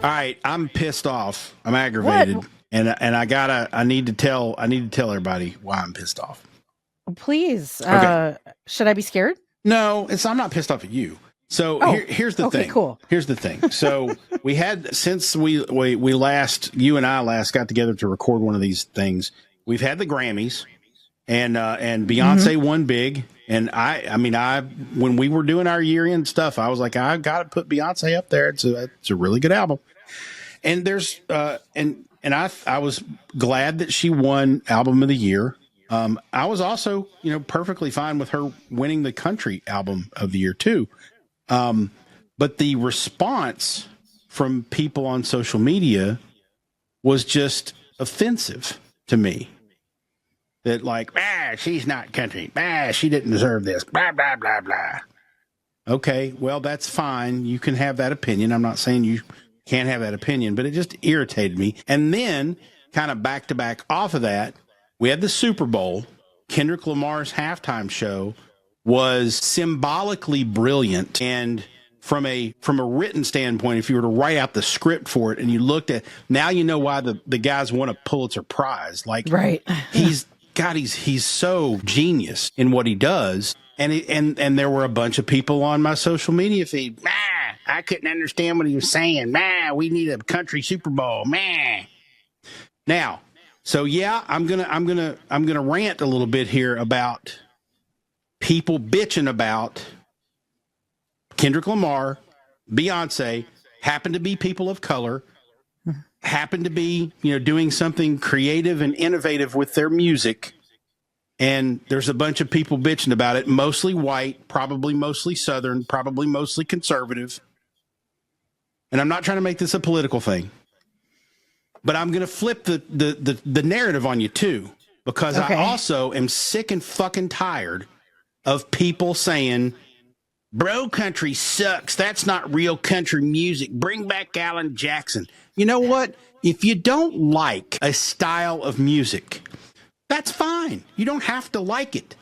All right, I'm pissed off. I'm aggravated, What? and I need to tell everybody why I'm pissed off. Please. Okay. Should I be scared? No, I'm not pissed off at you. So here's the thing. Cool. Here's the thing. So we had, since we last, you and I last got together to record one of these things, we've had the Grammys, and Beyonce won big. And I mean, when we were doing our year end stuff, I was like, I got to put Beyonce up there. It's a really good album. And there's, and I was glad that she won Album of the Year. I was also, perfectly fine with her winning the Country Album of the Year too. But the response from people on social media was just offensive to me. That like, she's not country. She didn't deserve this. Blah, blah, blah, blah. Okay, well, that's fine. You can have that opinion. I'm not saying you can't have that opinion, but it just irritated me. And then kind of back to back off of that, we had the Super Bowl. Kendrick Lamar's halftime show was symbolically brilliant. And from a written standpoint, if you were to write out the script for it and you looked at, now you know why the guys won a Pulitzer Prize. Like, right. he's so genius in what he does. And there were a bunch of people on my social media feed. I couldn't understand what he was saying. We need a country Super Bowl. Now, so yeah, I'm gonna rant a little bit here about people bitching about Kendrick Lamar, Beyonce, happen to be people of color, happen to be, doing something creative and innovative with their music. And there's a bunch of people bitching about it, mostly white, probably mostly Southern, probably mostly conservative. And I'm not trying to make this a political thing, but I'm going to flip the narrative on you too, because I also am sick and fucking tired of people saying, bro, country sucks. That's not real country music. Bring back Alan Jackson. You know what? If you don't like a style of music, that's fine. You don't have to like it.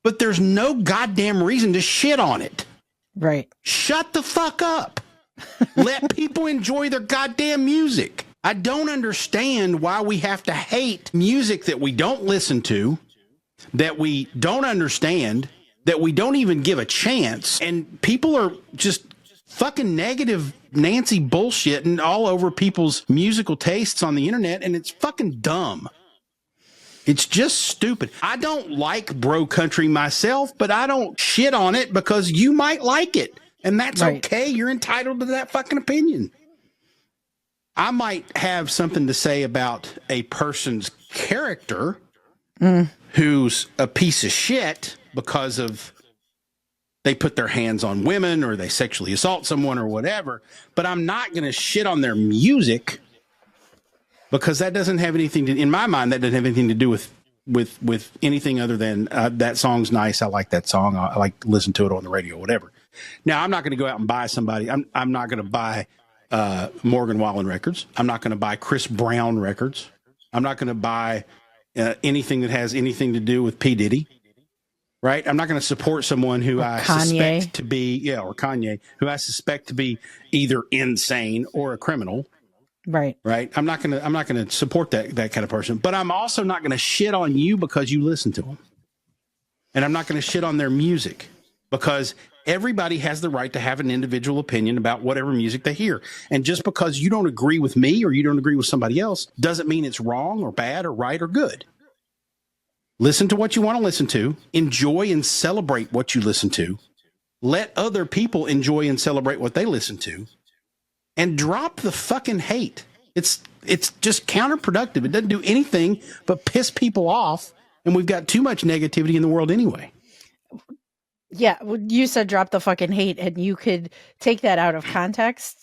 But there's no goddamn reason to shit on it. Right. Shut the fuck up. Let people enjoy their goddamn music. I don't understand why we have to hate music that we don't listen to, that we don't understand, that we don't even give a chance. And people are just fucking negative Nancy bullshitting all over people's musical tastes on the internet, and it's fucking dumb. It's just stupid. I don't like bro country myself, but I don't shit on it because you might like it. And that's okay. You're entitled to that fucking opinion. I might have something to say about a person's character who's a piece of shit because of they put their hands on women or they sexually assault someone or whatever. But I'm not going to shit on their music, because that doesn't have anything to, in my mind, that doesn't have anything to do with anything other than that song's nice. I like that song. I like to listen to it on the radio, whatever. Now, I'm not going to go out and buy somebody. I'm not going to buy Morgan Wallen records. I'm not going to buy Chris Brown records. I'm not going to buy anything that has anything to do with P. Diddy. Right? I'm not going to support someone who I suspect to be, or Kanye, who I suspect to be either insane or a criminal. Right. I'm not going to support that kind of person, but I'm also not going to shit on you because you listen to them. And I'm not going to shit on their music, because everybody has the right to have an individual opinion about whatever music they hear. And just because you don't agree with me or you don't agree with somebody else doesn't mean it's wrong or bad or right or good. Listen to what you want to listen to, enjoy and celebrate what you listen to. Let other people enjoy and celebrate what they listen to. And drop the fucking hate. It's just counterproductive. It doesn't do anything but piss people off. And we've got too much negativity in the world anyway. Yeah, you said drop the fucking hate, and you could take that out of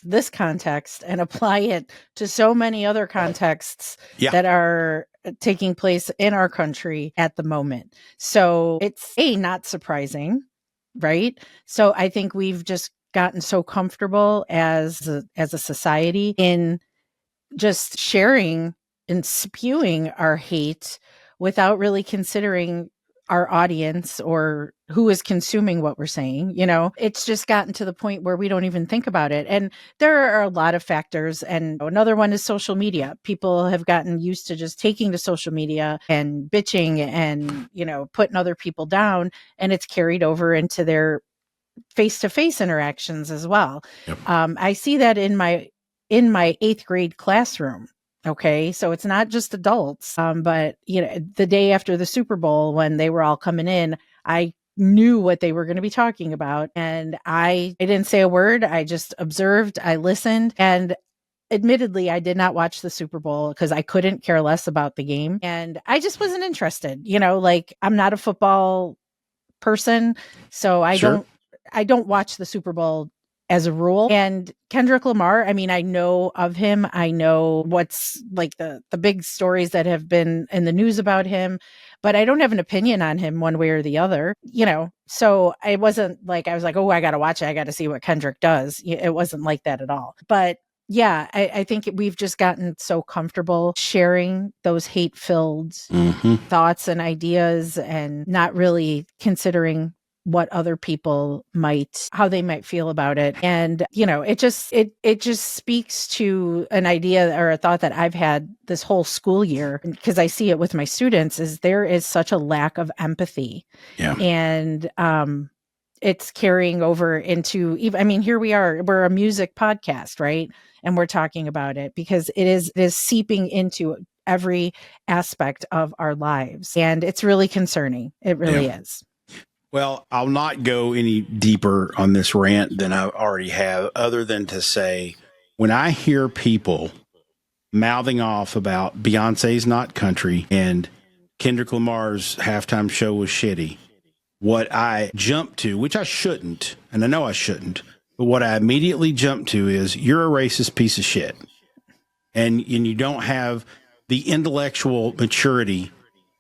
this context, and apply it to so many other contexts that are taking place in our country at the moment. So it's not surprising, right? So I think we've just gotten so comfortable as a society in just sharing and spewing our hate without really considering our audience or who is consuming what we're saying. You know, it's just gotten to the point where we don't even think about it. And there are a lot of factors. And another one is social media. People have gotten used to just taking to social media and bitching and, you know, putting other people down, and it's carried over into their face-to-face interactions as well. Yep. I see that in my 8th grade classroom. Okay. So it's not just adults. But you know, the day after the Super Bowl, when they were all coming in, I knew what they were going to be talking about. And I didn't say a word. I just observed, I listened, and admittedly, I did not watch the Super Bowl because I couldn't care less about the game. And I just wasn't interested. You know, like, I'm not a football person, so I don't watch the Super Bowl as a rule. And Kendrick Lamar, I mean, I know of him. I know what's like the big stories that have been in the news about him, but I don't have an opinion on him one way or the other, you know? So I wasn't like, I was like, oh, I got to watch it. I got to see what Kendrick does. It wasn't like that at all. But yeah, I think we've just gotten so comfortable sharing those hate-filled thoughts and ideas and not really considering what other people how they might feel about it. And, you know, it just speaks to an idea or a thought that I've had this whole school year, because I see it with my students, is there is such a lack of empathy. Yeah. And, it's carrying over into even, I mean, here we are, we're a music podcast, right? And we're talking about it because it is seeping into every aspect of our lives. And it's really concerning. It really is. Well, I'll not go any deeper on this rant than I already have, other than to say, when I hear people mouthing off about Beyonce's Not Country and Kendrick Lamar's halftime show was shitty, what I jump to, which I shouldn't, and I know I shouldn't, but what I immediately jump to is, you're a racist piece of shit. And you don't have the intellectual maturity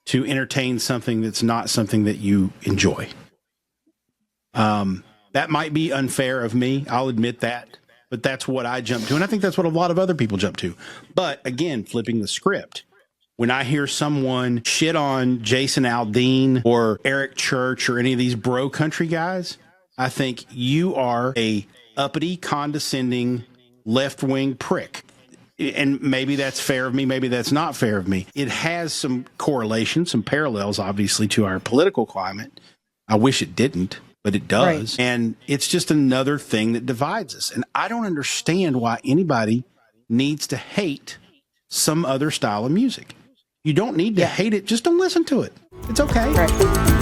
to entertain something that's not something that you enjoy. That might be unfair of me. I'll admit that, but that's what I jump to. And I think that's what a lot of other people jump to. But again, flipping the script, when I hear someone shit on Jason Aldean or Eric Church or any of these bro country guys, I think you are a uppity, condescending, left-wing prick. And maybe that's fair of me. Maybe that's not fair of me. It has some correlation, some parallels, obviously, to our political climate. I wish it didn't, but it does. Right. And it's just another thing that divides us. And I don't understand why anybody needs to hate some other style of music. You don't need to hate it. Just don't listen to it. It's okay. Right.